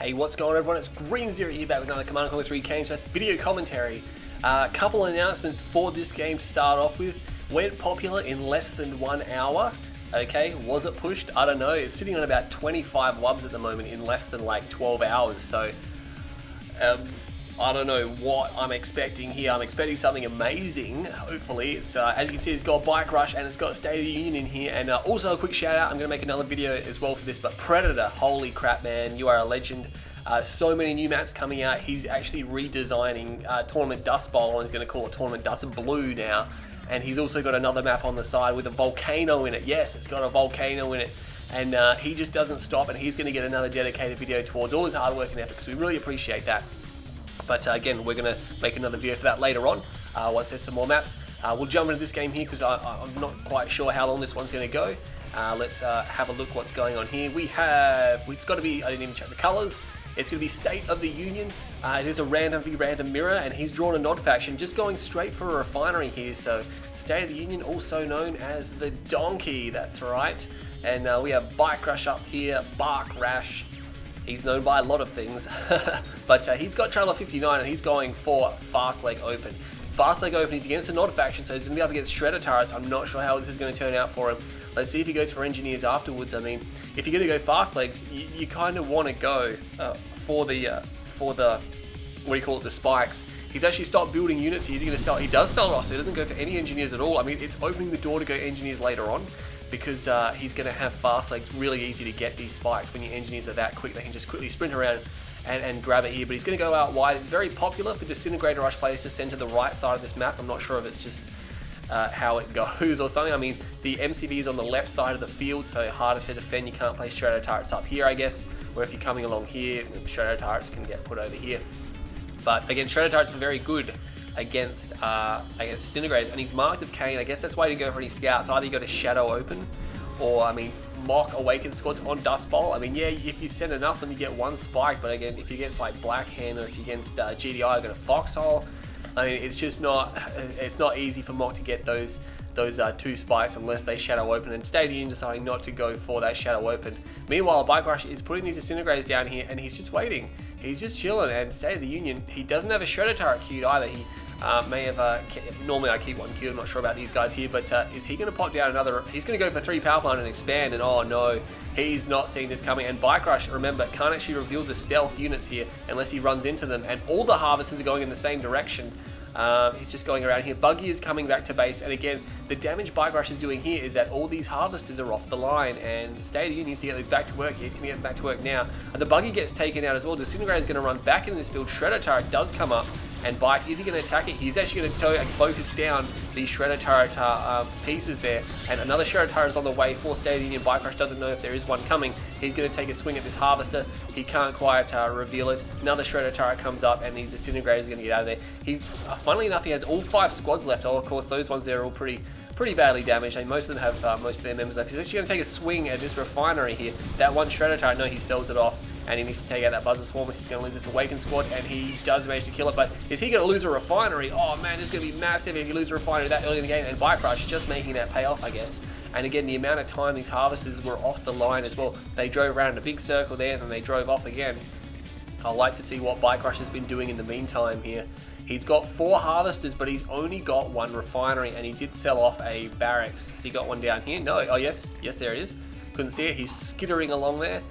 Hey, what's going on, everyone? It's Green Zero here, back with another Command & Conquer 3 Kane video commentary. Couple announcements for this game to start off with. Went popular in less than 1 hour. Okay, was it pushed? I don't know. It's sitting on about 25 wubs at the moment in less than like 12 hours. So, I don't know what I'm expecting here. I'm expecting something amazing. Hopefully, it's as you can see, it's got bike-RUsh and it's got State of the Union in here. And also a quick shout out. I'm going to make another video as well for this. But Predator, holy crap, man, you are a legend. So many new maps coming out. He's actually redesigning Tournament Dust Bowl, and he's going to call it Tournament Dust Blue now. And he's also got another map on the side with a volcano in it. Yes, it's got a volcano in it. And he just doesn't stop, and he's going to get another dedicated video towards all his hard work and effort, because we really appreciate that. But again, we're going to make another video for that later on, once there's some more maps. We'll jump into this game here, because I'm not quite sure how long this one's going to go. Let's have a look what's going on here. It's got to be, I didn't even check the colours. It's going to be State of the Union. It is a random v random mirror, and he's drawn a Nod faction, just going straight for a refinery here. So State of the Union, also known as the Donkey, that's right. And we have bike-RUsh up here, bike-RUsh. He's known by a lot of things, but he's got Trailer 59 and he's going for Fast Leg Open. Fast Leg Open, he's against the Nod faction, so he's going to be up against Shredder turrets. I'm not sure how this is going to turn out for him. Let's see if he goes for Engineers afterwards. I mean, if you're going to go Fast Legs, you kind of want to go for the what do you call it, the spikes. He's actually stopped building units. He does sell Ross, so he doesn't go for any Engineers at all. I mean, it's opening the door to go Engineers later on, because he's going to have Fast Legs. Really easy to get these spikes when your Engineers are that quick. They can just quickly sprint around and grab it here. But he's going to go out wide. It's very popular for Disintegrator Rush players to send to the right side of this map. I'm not sure if it's just how it goes or something. I mean, the MCV is on the left side of the field, so harder to defend. You can't place Shredder turrets up here, I guess. Where if you're coming along here, Shredder turrets can get put over here. But again, Shredder turrets are very good against Disintegrators, and he's marked of Kane. I guess that's why he didn't go for any scouts. Either you go to Shadow Open, or I mean, mock Awakened Squads on Dust Bowl. I mean, yeah, if you send enough, then you get one spike. But again, if you against like Black Hand, or if you against GDI, you're going to Foxhole. I mean, it's just not easy for mock to get those two spikes unless they Shadow Open, and State of the Union deciding not to go for that Shadow Open. Meanwhile, bike-RUsh is putting these Disintegrators down here, and he's just waiting. He's just chilling, and State of the Union, he doesn't have a Shredder turret queued either. He may have, normally I keep one queued, I'm not sure about these guys here, but is he going to pop down another? He's going to go for 3 power plant and expand, and oh no, he's not seeing this coming. And bike-RUsh, remember, can't actually reveal the stealth units here unless he runs into them, and all the harvesters are going in the same direction. He's just going around here. Buggy is coming back to base, and again, the damage bike-RUsh is doing here is that all these harvesters are off the line, and State of the Union needs to get these back to work. He's going to get them back to work now. And the Buggy gets taken out as well. Disintegrator is going to run back in this field. Shredder turret does come up, and Bike, is he going to attack it? He's actually going to focus down these Shredder turret pieces there, and another Shredder turret is on the way for State of the Union. bike-RUsh doesn't know if there is one coming. He's going to take a swing at this harvester. He can't quite reveal it. Another Shredder turret comes up, and these Disintegrators are going to get out of there. He, funnily enough, he has all 5 squads left. Oh, of course, those ones there are all pretty badly damaged, and most of them have most of their members left. He's actually going to take a swing at this refinery here. That one Shredder turret, no, he sells it off, and he needs to take out that Buzzer Swarm. He's going to lose this Awakened Squad, and he does manage to kill it. But is he going to lose a refinery? Oh man, this is going to be massive if you lose a refinery that early in the game. And bike-RUsh just making that pay off, I guess. And again, the amount of time these harvesters were off the line as well. They drove around in a big circle there, and then they drove off again. I'd like to see what bike-RUsh has been doing in the meantime here. He's got 4 harvesters, but he's only got 1 refinery, and he did sell off a barracks. Has he got one down here? No. Oh yes, there he is. Couldn't see it. He's skittering along there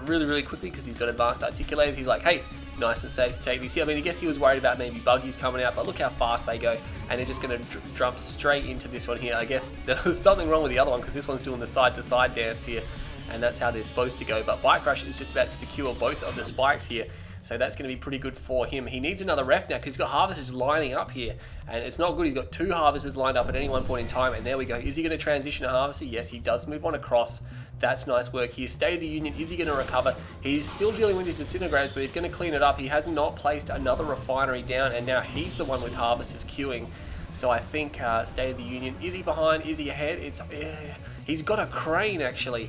really quickly, because he's got advanced articulators. He's like, hey, nice and safe to take these here. I mean, I guess he was worried about maybe buggies coming out, but look how fast they go, and they're just going to jump straight into this one here. I guess there was something wrong with the other one, because this one's doing the side-to-side dance here, and that's how they're supposed to go. But bike-RUsh is just about to secure both of the spikes here, so that's going to be pretty good for him. He needs another ref now, because he's got harvesters lining up here, and it's not good. He's got 2 harvesters lined up at any one point in time, and there we go. Is he going to transition a harvester? Yes, he does move on across. That's nice work here. State of the Union, is he going to recover? He's still dealing with his Disintegrators, but he's going to clean it up. He has not placed another refinery down, and now he's the one with harvesters queuing. So I think State of the Union, is he behind? Is he ahead? He's got a crane, actually.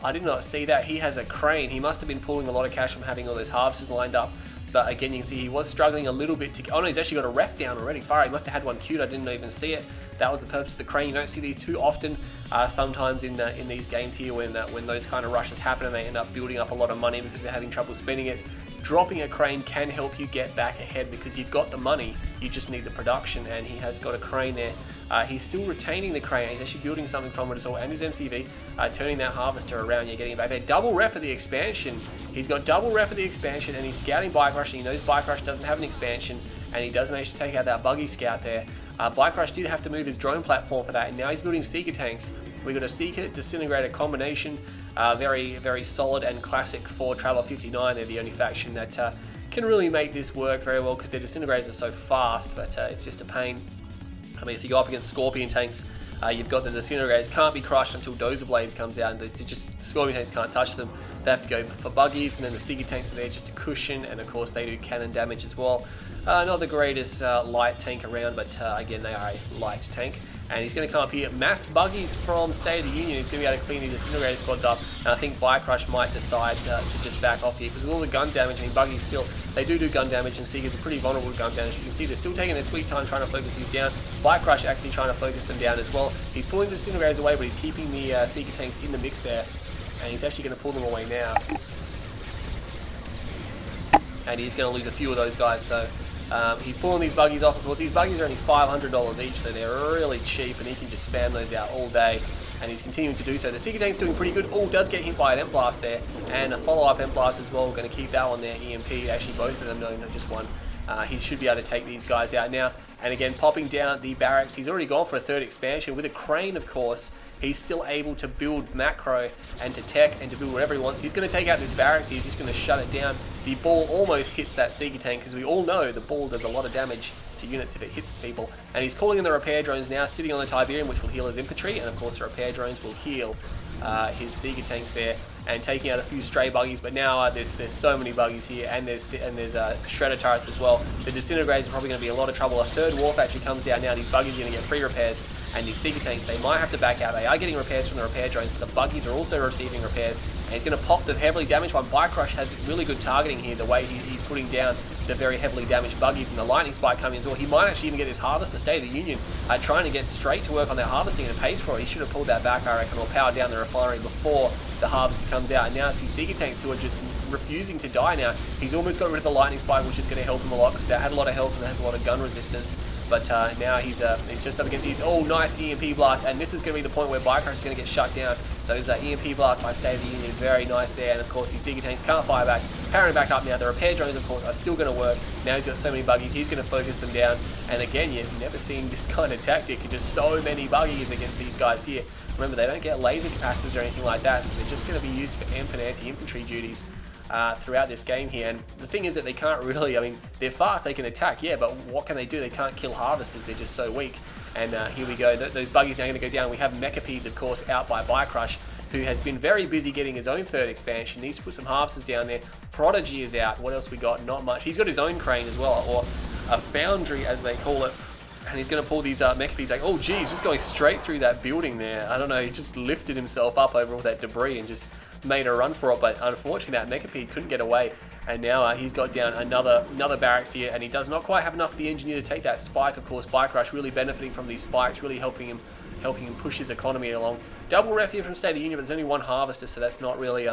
I did not see that. He has a crane. He must have been pulling a lot of cash from having all those harvesters lined up. But again, you can see he was struggling a little bit to... Oh no, he's actually got a ref down already. Far, he must have had one queued. I didn't even see it. That was the purpose of the crane. You don't see these too often. Sometimes in these games here, when those kind of rushes happen and they end up building up a lot of money because they're having trouble spending it, dropping a crane can help you get back ahead because you've got the money. You just need the production, and he has got a crane there. He's still retaining the crane. He's actually building something from it as well, and his MCV, turning that harvester around. You're getting it back there. Double ref of the expansion. He's got double ref of the expansion, and he's scouting bike-RUsh. He knows bike-RUsh doesn't have an expansion, and he does manage to take out that buggy scout there. bike-RUsh did have to move his drone platform for that, and now he's building Seeker tanks. We've got a Seeker Disintegrator combination, very, very solid and classic for Traveler 59. They're the only faction that can really make this work very well because their disintegrators are so fast, but it's just a pain. I mean, if you go up against Scorpion tanks, you've got the disintegrators can't be crushed until Dozer Blades comes out, and the Scorpion tanks can't touch them. They have to go for buggies, and then the Seeker tanks are there just to cushion, and of course they do cannon damage as well. Not the greatest light tank around, but again, they are a light tank. And he's going to come up here, mass buggies from State of the Union. He's going to be able to clean these disintegrator squads up, and I think bike-RUsh might decide to just back off here, because with all the gun damage, I mean, buggies still, they do gun damage, and Seekers are pretty vulnerable to gun damage. You can see they're still taking their sweet time trying to focus these down. bike-RUsh actually trying to focus them down as well. He's pulling the disintegrators away, but he's keeping the Seeker tanks in the mix there, and he's actually going to pull them away now. And he's going to lose a few of those guys, so... he's pulling these buggies off. Of course, these buggies are only $500 each, so they're really cheap, and he can just spam those out all day, and he's continuing to do so. The Seeker tank's doing pretty good. Oh, does get hit by an Emp Blast there, and a follow-up Emp Blast as well. We're going to keep that one there. EMP, actually both of them, no, just one. He should be able to take these guys out now. And again, popping down the barracks. He's already gone for a third expansion. With a crane, of course, he's still able to build macro and to tech and to build whatever he wants. He's going to take out this barracks. He's just going to shut it down. The ball almost hits that Seeker tank, because we all know the ball does a lot of damage to units if it hits the people. And he's calling in the repair drones now, sitting on the Tiberium, which will heal his infantry. And of course, the repair drones will heal his Seeker tanks there, and taking out a few stray buggies. But now there's so many buggies here, and there's shredder turrets as well. The disintegrators are probably going to be in a lot of trouble. A third war factory comes down now. These buggies are going to get free repairs, and these Seeker tanks, they might have to back out. They are getting repairs from the repair drones, but the buggies are also receiving repairs. And he's going to pop the heavily damaged one. bike-RUsh has really good targeting here, the way he's putting down the very heavily damaged buggies, and the lightning spike coming as well. He might actually even get his harvester, State of the Union, trying to get straight to work on that harvesting, and it pays for it. He should have pulled that back, I reckon, or powered down the refinery before the harvester comes out. And now it's these Seeker tanks who are just refusing to die now. He's almost got rid of the lightning spike, which is going to help him a lot, because they had a lot of health and has a lot of gun resistance. But now he's just up against these. Oh, nice EMP blast, and this is going to be the point where bike-RUsh is going to get shut down. Those EMP blasts by State of the Union, very nice there. And of course, these Seeker tanks can't fire back. Powering back up now. The repair drones, of course, are still going to work. Now he's got so many buggies, he's going to focus them down. And again, you've never seen this kind of tactic. Just so many buggies against these guys here. Remember, they don't get laser capacitors or anything like that, so they're just going to be used for amp and anti-infantry duties throughout this game here. And the thing is that they can't really, I mean, they're fast, they can attack, yeah, but what can they do? They can't kill harvesters, they're just so weak. And here we go, those buggies now going to go down. We have Mechapedes, of course, out by bike-RUsh, who has been very busy getting his own third expansion. Needs to put some harvesters down there. Prodigy is out. What else we got? Not much. He's got his own crane as well, or a foundry as they call it. And he's going to pull these Mechapedes, like, oh geez, just going straight through that building there. I don't know, he just lifted himself up over all that debris and just made a run for it. But unfortunately, that Mechapede couldn't get away. And now he's got down another barracks here, and he does not quite have enough of the engineer to take that spike. Of course, bike-RUsh really benefiting from these spikes, really helping him push his economy along. Double ref here from State of the Union, but there's only one harvester, so that's not really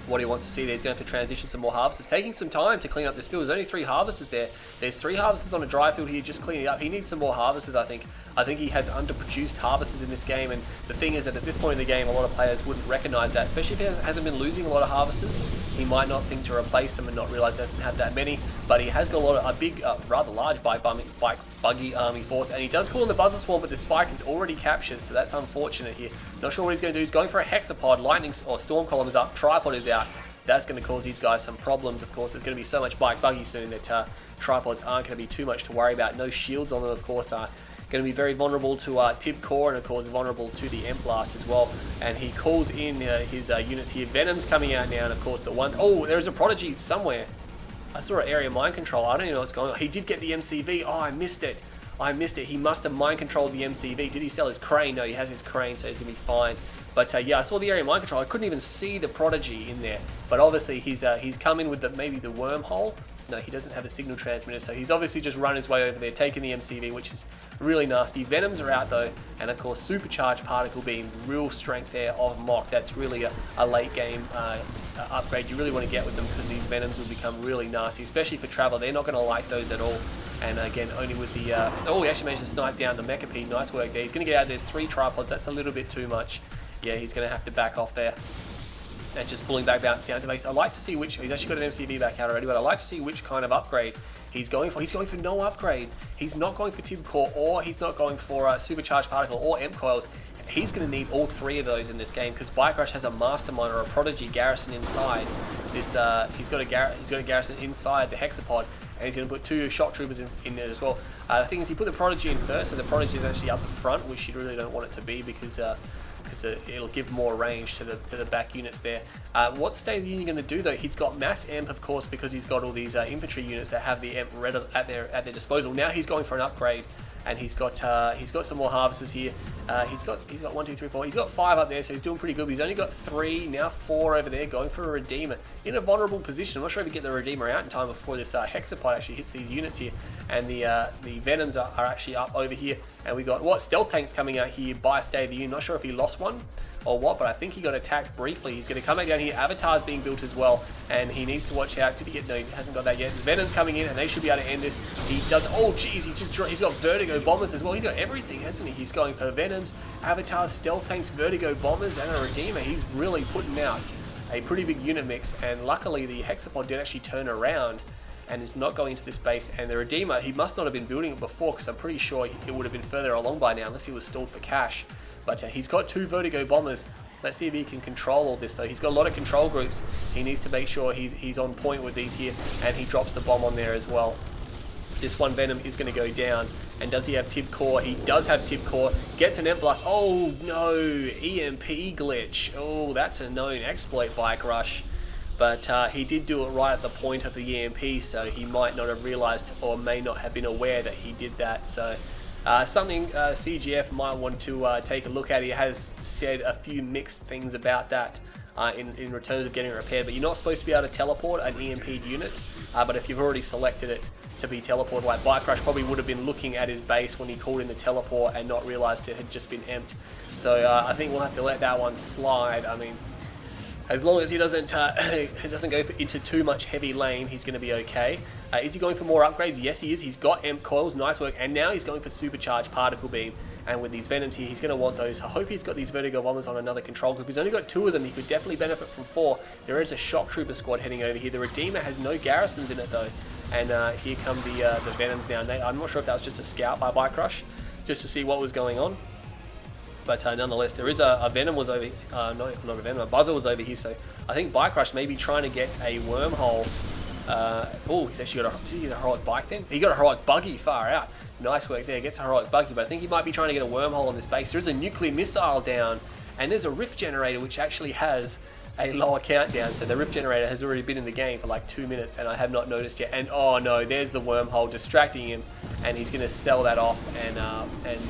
what he wants to see there. He's going to have to transition some more harvesters, taking some time to clean up this field. There's only 3 harvesters there. There's 3 harvesters on a dry field here, just cleaning up. He needs some more harvesters, I think. I think he has underproduced harvesters in this game, and the thing is that at this point in the game, a lot of players wouldn't recognize that, especially if he hasn't been losing a lot of harvesters. He might not think to replace them and not realize he doesn't have that many, but he has got a big, rather large buggy army force, and he does call in the buzzer swarm, but the spike is already captured, so that's unfortunate here. Not sure what he's going to do. He's going for a hexapod. Lightning or storm column is up. Tripod is out. That's going to cause these guys some problems. Of course, there's going to be so much buggy soon that tripods aren't going to be too much to worry about. No shields on them, of course, are going to be very vulnerable to tip core, and of course vulnerable to the Emp Blast as well. And he calls in his units here. Venom's coming out now, and of course the one... Oh, there's a Prodigy somewhere. I saw an area mind control. I don't even know what's going on. He did get the MCV. Oh, I missed it. He must have mind controlled the MCV. Did he sell his crane? No, he has his crane, so he's going to be fine. But yeah, I saw the area mind control. I couldn't even see the Prodigy in there. But obviously he's come in with maybe the wormhole, No, he doesn't have a signal transmitter, so he's obviously just run his way over there, taking the MCV, which is really nasty. Venoms are out though, and of course Supercharged Particle Beam, real strength there of Mock. That's really a late game upgrade you really want to get with them, because these Venoms will become really nasty, especially for Traveler. They're not going to like those at all. And again, only with the... oh, he actually managed to snipe down the Mechapede. Nice work there. He's going to get out. There's 3 tripods. That's a little bit too much. Yeah, he's going to have to back off there. And just pulling back down to base. I'd like to see which... He's actually got an MCV back out already, but I'd like to see which kind of upgrade he's going for. He's going for no upgrades. He's not going for Tib Core, or he's not going for Supercharged Particle or Emp Coils. He's going to need all 3 of those in this game, because bike-RUsh has a Mastermind or a Prodigy garrison inside this. He's got a garrison inside the Hexapod, and he's going to put 2 shock troopers in there as well. The thing is, he put the Prodigy in first, so the Prodigy is actually up the front, which you really don't want it to be, because it'll give more range to the back units there. What's State of the Union going to do though? He's got mass Emp, of course, because he's got all these infantry units that have the Emp red at their disposal. Now he's going for an upgrade, and he's got some more harvesters here. He's got 1, 2, 3, 4. He's got 5 up there, so he's doing pretty good. But he's only got 3, now 4 over there, going for a Redeemer in a vulnerable position. I'm not sure if he get the Redeemer out in time before this Hexapod actually hits these units here. And the Venoms are actually up over here. And we got stealth tanks coming out here by State of the Union. Not sure if he lost one or what, but I think he got attacked briefly. He's going to come back down here. Avatar's being built as well, and he needs to watch out. Did he get? No, he hasn't got that yet. There's Venoms coming in, and they should be able to end this. He does. Oh, geez, he's got Vertigo bombers as well. He's got everything, hasn't he? He's going for Venoms, Avatars, stealth tanks, Vertigo bombers, and a Redeemer. He's really putting out a pretty big unit mix, and luckily the Hexapod did actually turn around and is not going into this base. And the Redeemer, he must not have been building it before, because I'm pretty sure it would have been further along by now, unless he was stalled for cash. But he's got 2 Vertigo bombers. Let's see if he can control all this though. He's got a lot of control groups. He needs to make sure he's on point with these here, and he drops the bomb on there as well. This one Venom is going to go down. And does he have Tib Core? He does have Tib Core. Gets an Emp Blast. Oh no, EMP glitch. Oh, that's a known exploit, bike-RUsh. But he did do it right at the point of the EMP, so he might not have realized, or may not have been aware that he did that. So something CGF might want to take a look at. He has said a few mixed things about that in terms of getting repaired, but you're not supposed to be able to teleport an EMP'd unit, but if you've already selected it to be teleported, like bike-RUsh probably would have been looking at his base when he called in the teleport and not realized it had just been emped. So I think we'll have to let that one slide. I mean, as long as he doesn't go into too much heavy lane, he's going to be okay. Is he going for more upgrades? Yes, he is. He's got Emp Coils, nice work, and now he's going for Supercharged Particle Beam. And with these Venoms here, he's going to want those. I hope he's got these Vertigo Bombers on another control group. He's only got 2 of them. He could definitely benefit from 4. There is a Shock Trooper squad heading over here. The Redeemer has no garrisons in it though. And here come the Venoms down. I'm not sure if that was just a scout by bike-RUsh, just to see what was going on. But nonetheless, there is a Venom was over. Not a Venom. A Buzzer was over here. So I think bike-RUsh may be trying to get a wormhole. Oh, he's actually got a. Did he get a heroic bike then? He got a heroic buggy. Far out. Nice work there. Gets a heroic buggy, but I think he might be trying to get a wormhole on this base. There is a nuclear missile down, and there's a rift generator which actually has a lower countdown. So the rift generator has already been in the game for like 2 minutes, and I have not noticed yet. And oh no, there's the wormhole distracting him, and he's going to sell that off. And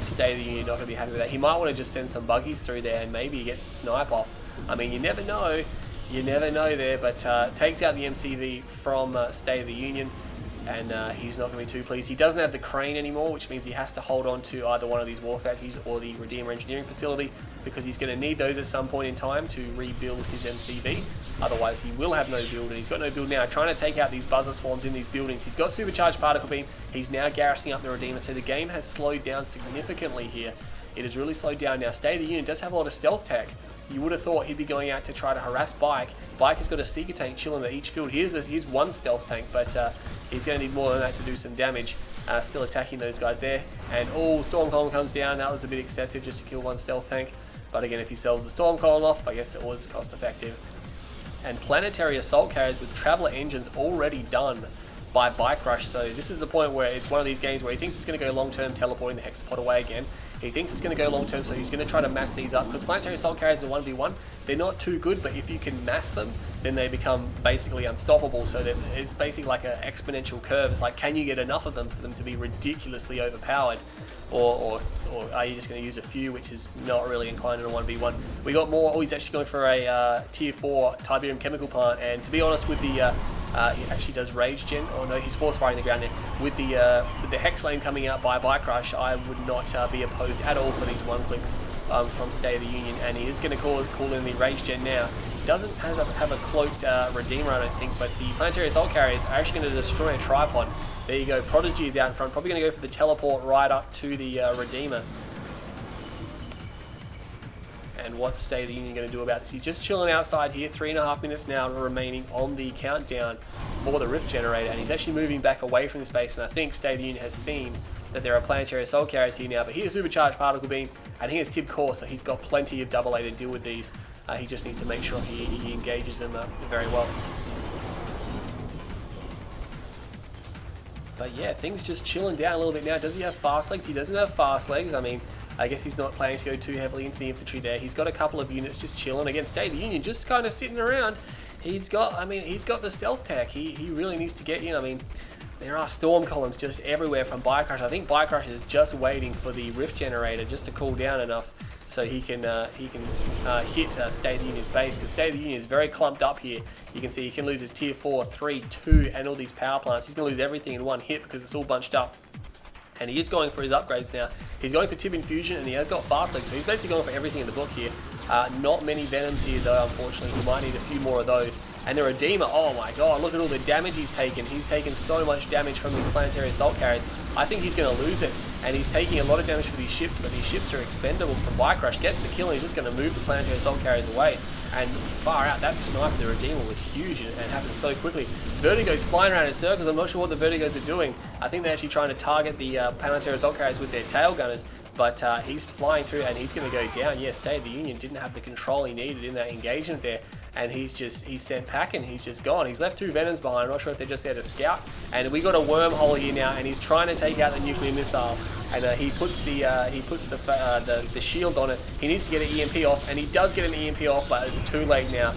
State of the Union not going to be happy with that. He might want to just send some buggies through there, and maybe he gets the snipe off. I mean, you never know. You never know there, but takes out the MCV from State of the Union. And he's not going to be too pleased. He doesn't have the crane anymore, which means he has to hold on to either one of these war factories or the Redeemer Engineering Facility, because he's going to need those at some point in time to rebuild his MCV. Otherwise, he will have no build, and he's got no build now. Trying to take out these buzzer swarms in these buildings. He's got Supercharged Particle Beam. He's now garrisoning up the Redeemer, so the game has slowed down significantly here. It has really slowed down now. State of the Union does have a lot of stealth tech. You would have thought he'd be going out to try to harass Bike. Bike has got a Seeker tank chilling at each field. Here's one stealth tank, but he's going to need more than that to do some damage. Still attacking those guys there. And oh, Storm Column comes down. That was a bit excessive just to kill one stealth tank. But again, if he sells the Storm Column off, I guess it was cost effective. And planetary assault carriers with Traveler engines already done by bike-RUsh. So this is the point where it's one of these games where he thinks it's going to go long term, teleporting the Hexapod away again. He thinks it's going to go long term, so he's going to try to mass these up, because planetary assault carriers are 1v1. They're not too good, but if you can mass them, then they become basically unstoppable. So that it's basically like an exponential curve. It's like, can you get enough of them for them to be ridiculously overpowered? Or are you just going to use a few, which is not really inclined in a 1v1? We got more. Oh, he's actually going for a tier 4 Tiberium chemical plant, and to be honest, with the He actually does rage gen. Oh no, he's force firing the ground there. With the hex lane coming out by bike-RUsh, I would not be opposed at all for these one clicks from State of the Union, and he is going to call in the rage gen now. He doesn't have a cloaked Redeemer, I don't think, but the planetary assault carriers are actually going to destroy a tripod. There you go. Prodigy is out in front, probably going to go for the teleport right up to the Redeemer. And what's State of the Union going to do about this? He's just chilling outside here. 3.5 minutes now remaining on the countdown for the Rift Generator, and he's actually moving back away from this base, and I think State of the Union has seen that there are planetary assault carriers here now, but he has supercharged particle beam, and he has Tib Core, so he's got plenty of AA to deal with these. He just needs to make sure he engages them very well. But yeah, things just chilling down a little bit now. Does he have fast legs? He doesn't have fast legs. I mean, I guess he's not planning to go too heavily into the infantry there. He's got a couple of units just chilling. Again, State of the Union just kind of sitting around. He's got the stealth tech. He really needs to get in. I mean, there are storm columns just everywhere from bike-RUsh. I think bike-RUsh is just waiting for the Rift Generator just to cool down enough so he can hit State of the Union's base, because State of the Union is very clumped up here. You can see he can lose his tier 4, 3, 2, and all these power plants. He's going to lose everything in one hit because it's all bunched up. And he is going for his upgrades now. He's going for Tib Infusion, and he has got fast legs, so he's basically going for everything in the book here. Not many Venoms here though, unfortunately. He might need a few more of those. And the Redeemer, oh my god, look at all the damage he's taken. He's taken so much damage from these planetary assault carriers. I think he's going to lose it. And he's taking a lot of damage for these ships, but these ships are expendable from bike-RUsh. Gets the kill, and he's just going to move the planetary assault carriers away. And far out, that snipe of the Redeemer was huge and happened so quickly. Vertigo's flying around in circles. I'm not sure what the Vertigos are doing. I think they're actually trying to target the planetary assault carriers with their tail gunners. But he's flying through, and he's going to go down. Yeah, State of the Union didn't have the control he needed in that engagement there. And he's sent packing. He's just gone. He's left 2 Venoms behind. I'm not sure if they're just there to scout. And we got a wormhole here now, and he's trying to take out the nuclear missile. And he puts the shield on it. He needs to get an EMP off, and he does get an EMP off, but it's too late now.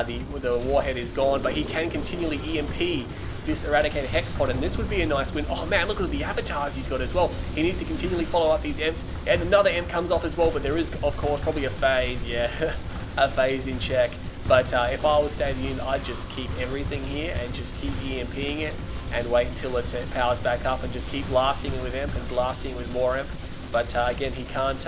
The warhead is gone, but he can continually EMP this eradicated hexpod, and this would be a nice win. Oh man, look at the avatars he's got as well. He needs to continually follow up these Emps, and another Emp comes off as well, but there is, of course, probably a phase, yeah, a phase in check. But if I was State of the Union, I'd just keep everything here and just keep EMPing it and wait until it powers back up and just keep blasting it with Emp and blasting it with more Emp. But again, he can't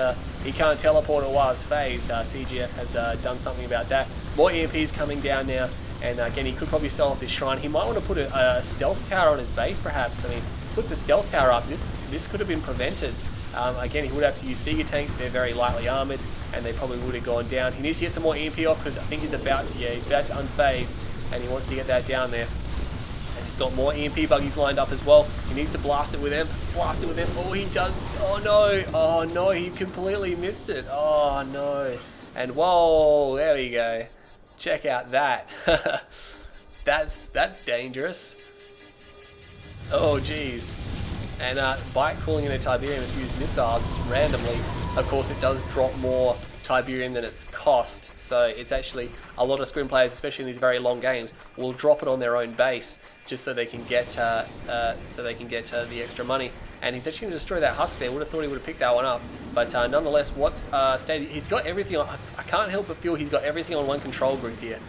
teleport it while it's phased. CGF has done something about that. More EMPs coming down now. And again, he could probably sell off this shrine. He might want to put a stealth tower on his base, perhaps. I mean, puts a stealth tower up. This could have been prevented. Again, he would have to use Seeger tanks. They're very lightly armored, and they probably would have gone down. He needs to get some more EMP off, because I think he's about to unphase, and he wants to get that down there. And he's got more EMP buggies lined up as well. He needs to blast it with them. Blast it with them. Oh, he does. Oh no. Oh no. He completely missed it. Oh no. And whoa, there we go. Check out that. That's dangerous. Oh geez. And Bike calling in a Tiberium infused missile just randomly. Of course, it does drop more Tiberium than its cost. So it's actually a lot of scrim players, especially in these very long games, will drop it on their own base just so they can get the extra money. And he's actually going to destroy that husk there. Would have thought he would have picked that one up, but nonetheless, what's he's got everything on. I can't help but feel he's got everything on one control group here.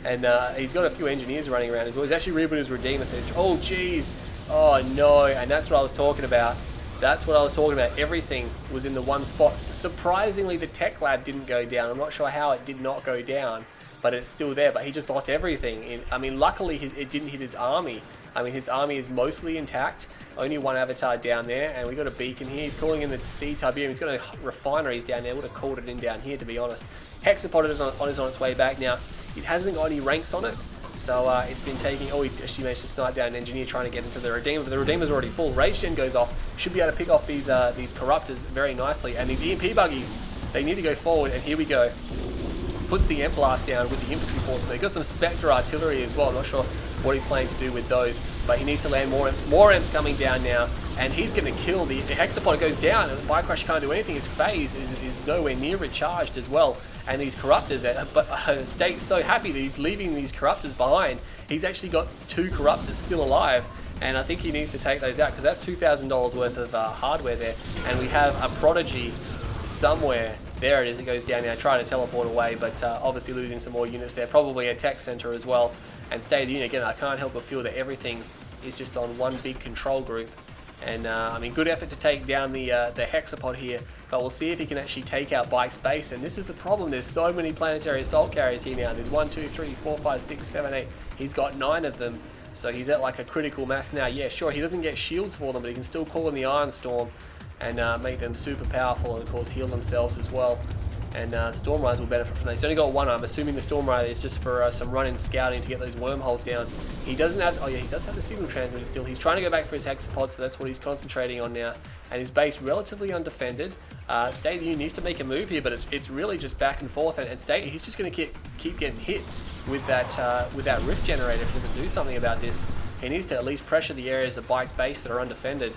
And he's got a few engineers running around as well. He's actually rebooted his Redeemer, so oh geez, oh no, and that's what I was talking about. That's what I was talking about. Everything was in the one spot. Surprisingly, the tech lab didn't go down. I'm not sure how it did not go down, but it's still there. But he just lost everything. I mean, luckily it didn't hit his army. I mean, his army is mostly intact. Only one avatar down there, and we got a beacon here. He's calling in the sea Tiberium. He's got a refineries down there. Would have called it in down here, to be honest. Hexapod is on its way back now. It hasn't got any ranks on it, so it's been taking. Oh, he actually managed to snipe down an engineer trying to get into the Redeemer, but the Redeemer's already full. Rage Gen goes off. Should be able to pick off these corruptors very nicely, and these EMP buggies. They need to go forward, and here we go. Puts the Emp Blast down with the infantry forces. They've got some Spectre artillery as well. I'm not sure what he's planning to do with those, but he needs to land more Emps. More Emps coming down now, and he's going to kill the Hexapod. Goes down, and the bike-RUsh can't do anything. His phase is nowhere near recharged as well. And these Corruptors, but State's so happy that he's leaving these Corruptors behind. He's actually got 2 Corruptors still alive, and I think he needs to take those out, because that's $2,000 worth of hardware there. And we have a Prodigy somewhere. There it is. It goes down now, trying to teleport away, but obviously losing some more units there. Probably a tech center as well. And State of the Union, again, I can't help but feel that everything is just on one big control group. And I mean, good effort to take down the hexapod here, but we'll see if he can actually take out Bike's base. And this is the problem, there's so many planetary assault carriers here now. There's 1, 2, 3, 4, 5, 6, 7, 8. He's got 9 of them, so he's at like a critical mass now. Yeah, sure, he doesn't get shields for them, but he can still call in the Iron Storm and make them super powerful, and of course heal themselves as well. And Storm Riders will benefit from that. He's only got 1 arm, assuming the Storm Rider is just for some run-in scouting to get those wormholes down. He doesn't have, oh yeah, he does have the signal transmitter still. He's trying to go back for his hexapod, so that's what he's concentrating on now. And his base relatively undefended. State of the Union needs to make a move here, but it's really just back and forth. And State, he's just going to keep getting hit with that rift generator if he doesn't do something about this. He needs to at least pressure the areas of Bike's base that are undefended.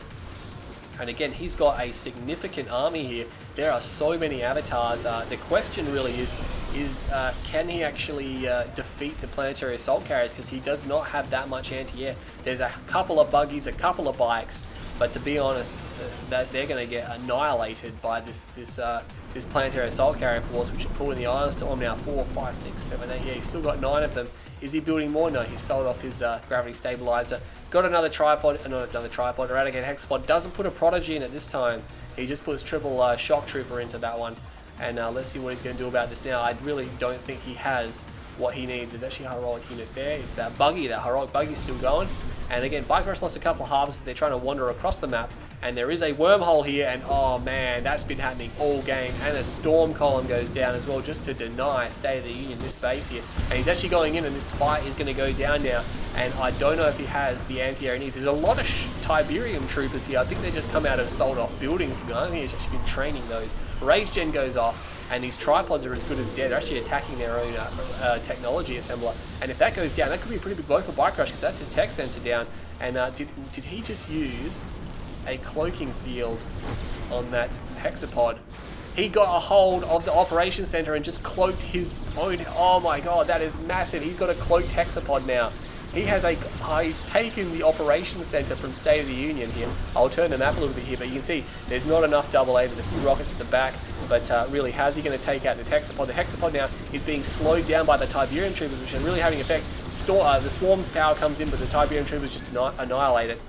And again, he's got a significant army here. There are so many avatars. The question really is can he actually defeat the planetary assault carriers? Because he does not have that much anti-air. There's a couple of buggies, a couple of bikes, but to be honest, that they're going to get annihilated by this planetary assault carrier force, which are pulling the Iron Storm now. 4, 5, 6, 7, 8. Yeah, he's still got 9 of them. Is he building more? No, he sold off his gravity stabilizer. Got another tripod, not another tripod. Eradicate hexapod. Doesn't put a prodigy in it this time. He just puts triple shock trooper into that one. And let's see what he's going to do about this now. I really don't think he has what he needs. There's actually a heroic unit there. It's that buggy. That heroic buggy's still going. And again, bike-RUsh lost a couple of halves. They're trying to wander across the map. And there is a wormhole here, and oh man, that's been happening all game. And a storm column goes down as well, just to deny State of the Union this base here. And he's actually going in, and this fight is going to go down now. And I don't know if he has the anti-air needs. There's a lot of Tiberium troopers here. I think they just come out of sold off buildings, to be honest. I don't think he's actually been training those. Rage gen goes off, and these tripods are as good as dead. They're actually attacking their own technology assembler. And if that goes down, that could be a pretty big blow for bike-RUsh, because that's his tech center down. And did he just use a cloaking field on that hexapod? He got a hold of the operations center and just cloaked his own. Oh my god, that is massive. He's got a cloaked hexapod now. He has he's taken the operations center from State of the Union here. I'll turn the map a little bit here, but you can see there's not enough double A. There's a few rockets at the back, but really, how's he going to take out this hexapod? The hexapod now is being slowed down by the Tiberium troopers, which are really having an effect. The swarm power comes in, but the Tiberium troopers just annihilate it.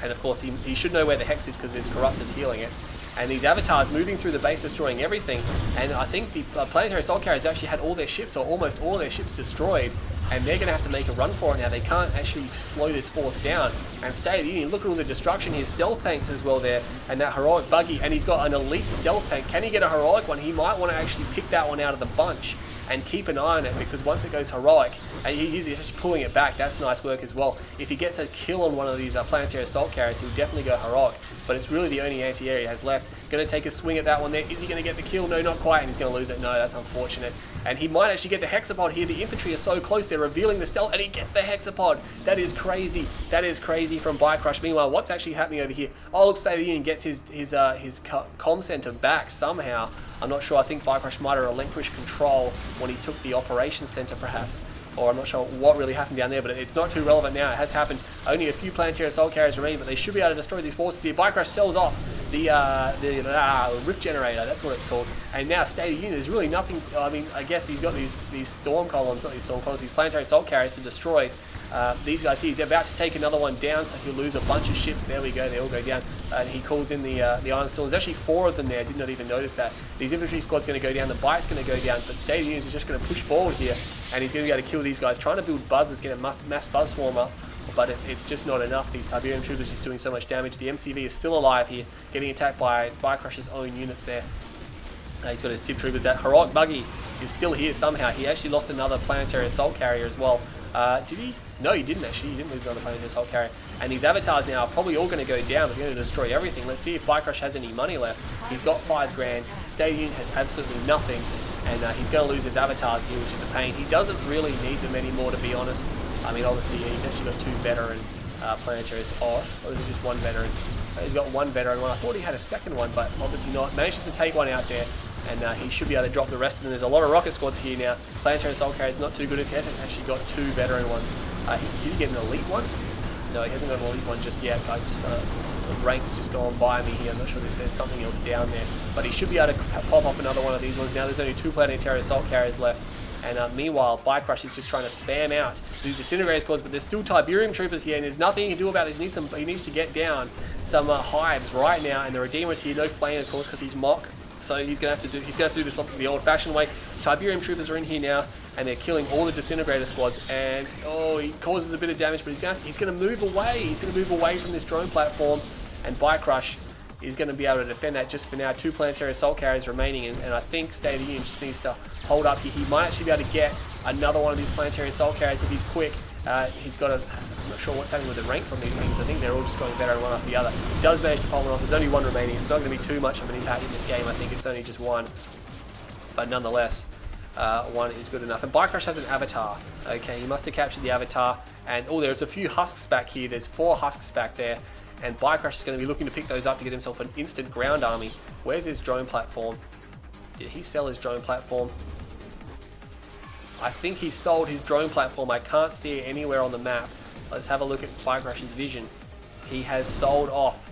And of course, he should know where the hex is because there's corruptors healing it. And these avatars moving through the base, destroying everything. And I think the planetary assault carriers actually had all their ships, or almost all their ships, destroyed. And they're going to have to make a run for it now. They can't actually slow this force down. And State of the Union, look at all the destruction here. Stealth tanks as well there. And that heroic buggy. And he's got an elite stealth tank. Can he get a heroic one? He might want to actually pick that one out of the bunch and keep an eye on it, because once it goes heroic, and he's just pulling it back, that's nice work as well. If he gets a kill on one of these planetary assault carriers, he'll definitely go heroic, but it's really the only anti-air he has left. Going to take a swing at that one there. Is he going to get the kill? No, not quite, and he's going to lose it. No, that's unfortunate. And he might actually get the hexapod here. The infantry is so close, they're revealing the stealth, and he gets the hexapod. That is crazy. That is crazy from bike-RUsh. Meanwhile, what's actually happening over here? Oh, look, State of the Union gets his comm center back somehow. I'm not sure. I think bike-RUsh might have relinquished control when he took the operations center, perhaps. Or I'm not sure what really happened down there, but it's not too relevant now. It has happened. Only a few planetary assault carriers remain, but they should be able to destroy these forces here. bike-RUsh sells off the rift generator, that's what it's called. And now State of the Union, there's really nothing. I mean, I guess he's got these storm columns, not these storm columns, these planetary assault carriers to destroy. These guys here, he's about to take another one down, so he'll lose a bunch of ships. There we go, they all go down. And he calls in the Iron Storm. There's actually 4 of them there, I did not even notice that. These infantry squad's going to go down, the bike's going to go down, but State of the Union is just going to push forward here, and he's going to be able to kill these guys. Trying to build buzzers, get a mass buzz swarm up, but it's just not enough. These Tiberium troopers just doing so much damage. The MCV is still alive here, getting attacked by bike-RUsh's own units there. He's got his tip troopers. That heroic buggy is still here somehow. He actually lost another planetary assault carrier as well. Did he? No, he didn't actually. He didn't lose another planetary assault carrier. And these avatars now are probably all going to go down. They're going to destroy everything. Let's see if bike-RUsh has any money left. He's got 5 grand. State of the Union has absolutely nothing. And he's going to lose his avatars here, which is a pain. He doesn't really need them anymore, to be honest. I mean, obviously, he's actually got 2 veteran planetaries. Or is it just 1 veteran? He's got 1 veteran one. I thought he had a second one, but obviously not. Manages to take one out there. And he should be able to drop the rest of them. There's a lot of rocket squads here now. Planetary assault carrier is not too good. He hasn't actually got 2 veteran ones. Did he get an elite one? No, he hasn't got an elite one just yet. The ranks just going by me here. I'm not sure if there's something else down there. But he should be able to pop up another one of these ones. Now there's only 2 planetary assault carriers left. And meanwhile, bike-RUsh is just trying to spam out these disintegrator squads, but there's still Tiberium troopers here, and there's nothing he can do about this. He needs to get down some hives right now, and the Redeemer's here, no flame of course because he's mock, so he's gonna have to do this the old-fashioned way. Tiberium troopers are in here now, and they're killing all the disintegrator squads, and oh, he causes a bit of damage, but he's gonna move away. He's gonna move away from this drone platform, and bike-RUsh is going to be able to defend that just for now. 2 planetary assault carriers remaining, and I think State of the Union just needs to hold up here. He might actually be able to get another one of these planetary assault carriers if he's quick. He's got I'm not sure what's happening with the ranks on these things. I think they're all just going better one after the other. He does manage to pull one off. There's only 1 remaining. It's not going to be too much of an impact in this game. I think it's only just 1. But nonetheless, 1 is good enough. And bike-RUsh has an avatar. Okay, he must have captured the avatar. And oh, there's a few husks back here. There's 4 husks back there. And bike-RUsh is going to be looking to pick those up to get himself an instant ground army. Where's his drone platform? Did he sell his drone platform? I think he sold his drone platform. I can't see it anywhere on the map. Let's have a look at bike-RUsh's vision. He has sold off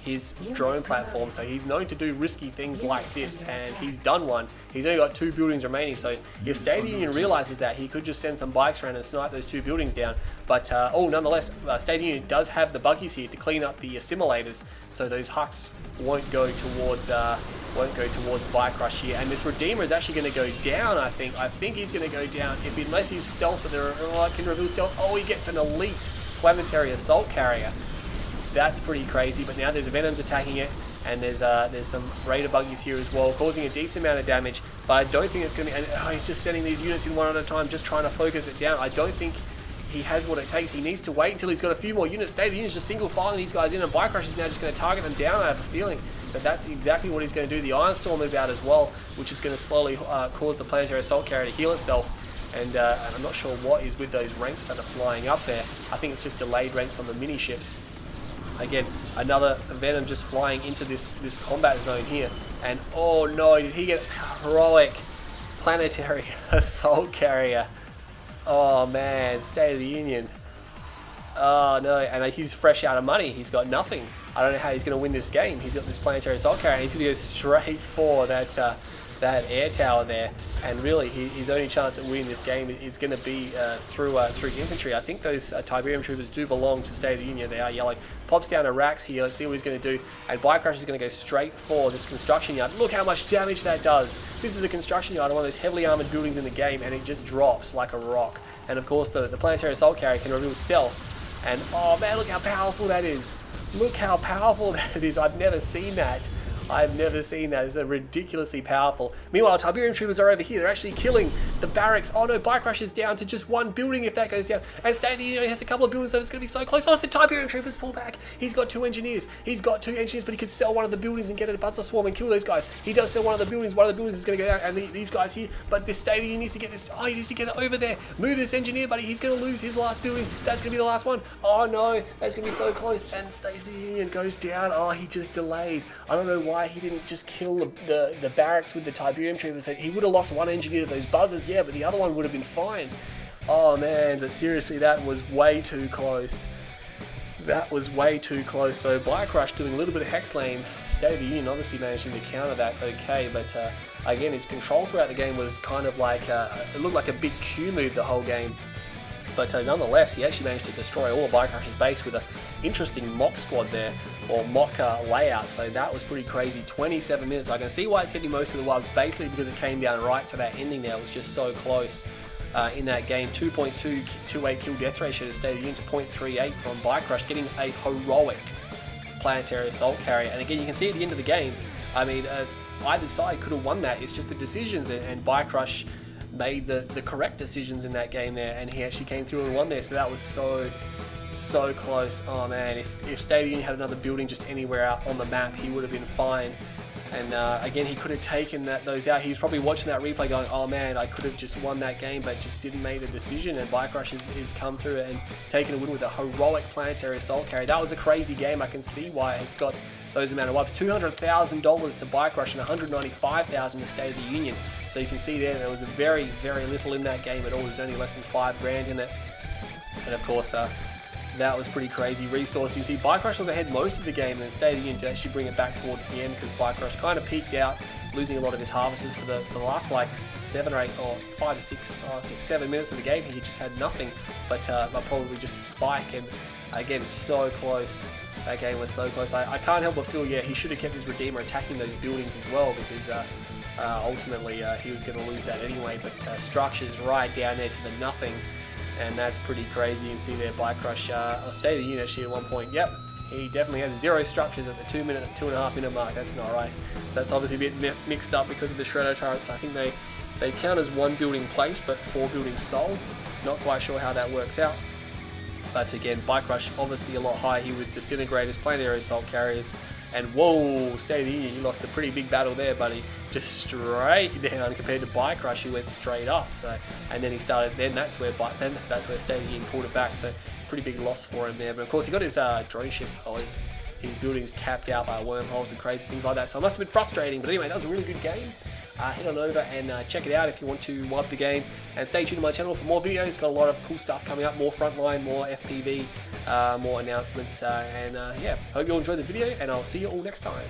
his drone platform, so he's known to do risky things like this, and he's done one. He's only got 2 buildings remaining, so if State of the Union realizes that, he could just send some bikes around and snipe those 2 buildings down. But nonetheless, State of the Union does have the buggies here to clean up the assimilators, so those hucks won't go towards bike-RUsh here. And this Redeemer is actually going to go down. I think he's going to go down unless he's stealth. But can reveal stealth. Oh, he gets an elite planetary assault carrier. That's pretty crazy, but now there's Venoms attacking it, and there's some Raider buggies here as well, causing a decent amount of damage, but I don't think it's going to be, and he's just sending these units in one at a time, just trying to focus it down. I don't think he has what it takes. He needs to wait until he's got a few more units. State of the Union is just single filing these guys in, and bike-RUsh is now just going to target them down, I have a feeling. But that's exactly what he's going to do. The Ironstorm is out as well, which is going to slowly cause the planetary assault carrier to heal itself. And I'm not sure what is with those ranks that are flying up there. I think it's just delayed ranks on the mini ships. Again, another Venom just flying into this combat zone here. And oh no, did he get heroic planetary assault carrier? Oh man, State of the Union. Oh no, and he's fresh out of money. He's got nothing. I don't know how he's going to win this game. He's got this planetary assault carrier. He's going to go straight for that air tower there, and really his only chance at winning this game is going to be through infantry. I think those Tiberium troopers do belong to State of the Union. They are yellow. Pops down to Rax here. Let's see what he's going to do. And bike-RUsh is going to go straight for this construction yard. Look how much damage that does. This is a construction yard, one of those heavily armored buildings in the game, and it just drops like a rock. And of course the planetary assault carrier can reveal stealth. And oh man, look how powerful that is. Look how powerful that is. I've never seen that. I've never seen that. It's ridiculously powerful. Meanwhile, Tiberium troopers are over here. They're actually killing the barracks. Oh no, bike-RUsh is down to just 1 building if that goes down. And State of the Union has a couple of buildings, so it's going to be so close. Oh, if the Tiberium troopers pull back, he's got 2 engineers. He's got 2 engineers, but he could sell one of the buildings and get a buzzer swarm and kill those guys. He does sell one of the buildings. One of the buildings is going to go down, and these guys here. But this State of the Union needs to get this. Oh, he needs to get it over there. Move this engineer, buddy. He's going to lose his last building. That's going to be the last one. Oh no, that's going to be so close. And State of the Union goes down. Oh, he just delayed. I don't know why he didn't just kill the barracks with the Tiberium troopers. He would have lost 1 engineer to those buzzers, yeah, but the other one would have been fine. Oh man, but seriously, that was way too close. That was way too close. So bike-RUsh doing a little bit of hex lane. State of the Union obviously managing to counter that okay, but again, his control throughout the game was kind of like, it looked like a big Q move the whole game. But nonetheless, he actually managed to destroy all of bike-RUsh's base with an interesting mock squad there, or mock layout, so that was pretty crazy. 27 minutes. I can see why it's getting most of the wilds, basically because it came down right to that ending there. It was just so close in that game. 2.228 kill death ratio to State of the Union to 0.38 from bike-RUsh, getting a heroic planetary assault carrier. And again, you can see at the end of the game, I mean, either side could have won that. It's just the decisions, and bike-RUsh made the correct decisions in that game there, and he actually came through and won there. So that was so close. Oh man, if State of the Union had another building just anywhere out on the map, he would have been fine. And again, he could have taken those out. He was probably watching that replay going, oh man, I could have just won that game, but just didn't make the decision. And bike-RUsh has come through it and taken a win with a heroic planetary assault carrier. That was a crazy game. I can see why it's got those amount of wipes. $200,000 to bike-RUsh and $195,000 to State of the Union. So you can see there was very little in that game at all. There's only less than $5 grand in it. And of course, That was pretty crazy resource. You see, bike-RUsh was ahead most of the game, and then State of the Union to actually bring it back towards the end because bike-RUsh kind of peaked out, losing a lot of his harvesters for the last like 7 or 8 or 5 to 6, 7 minutes of the game. He just had nothing, but probably just a spike. And again, so close. That game was so close. I can't help but feel, yeah, he should have kept his Redeemer attacking those buildings as well, because ultimately he was going to lose that anyway. But structures right down there to the nothing, and that's pretty crazy. You can see there bike-RUsh, State of the Union actually at one point, yep, he definitely has 0 structures at the 2.5 minute mark. That's not right. So that's obviously a bit mixed up because of the shredder turrets. I think they count as 1 building placed but 4 buildings sold. Not quite sure how that works out. But again, bike-RUsh obviously a lot higher here with disintegrators, planetary assault carriers, and whoa, State of the Union, you lost a pretty big battle there, buddy. Just straight down compared to bike-RUsh, who went straight up. So, and then he started. Then that's where State of the Union pulled it back. So pretty big loss for him there. But of course, he got his drone ship. His buildings capped out by wormholes and crazy things like that. So it must have been frustrating. But anyway, that was a really good game. Head on over and check it out if you want to mod the game, and stay tuned to my channel for more videos. Got a lot of cool stuff coming up, more frontline, more FPV, more announcements, and yeah, hope you all enjoyed the video, and I'll see you all next time.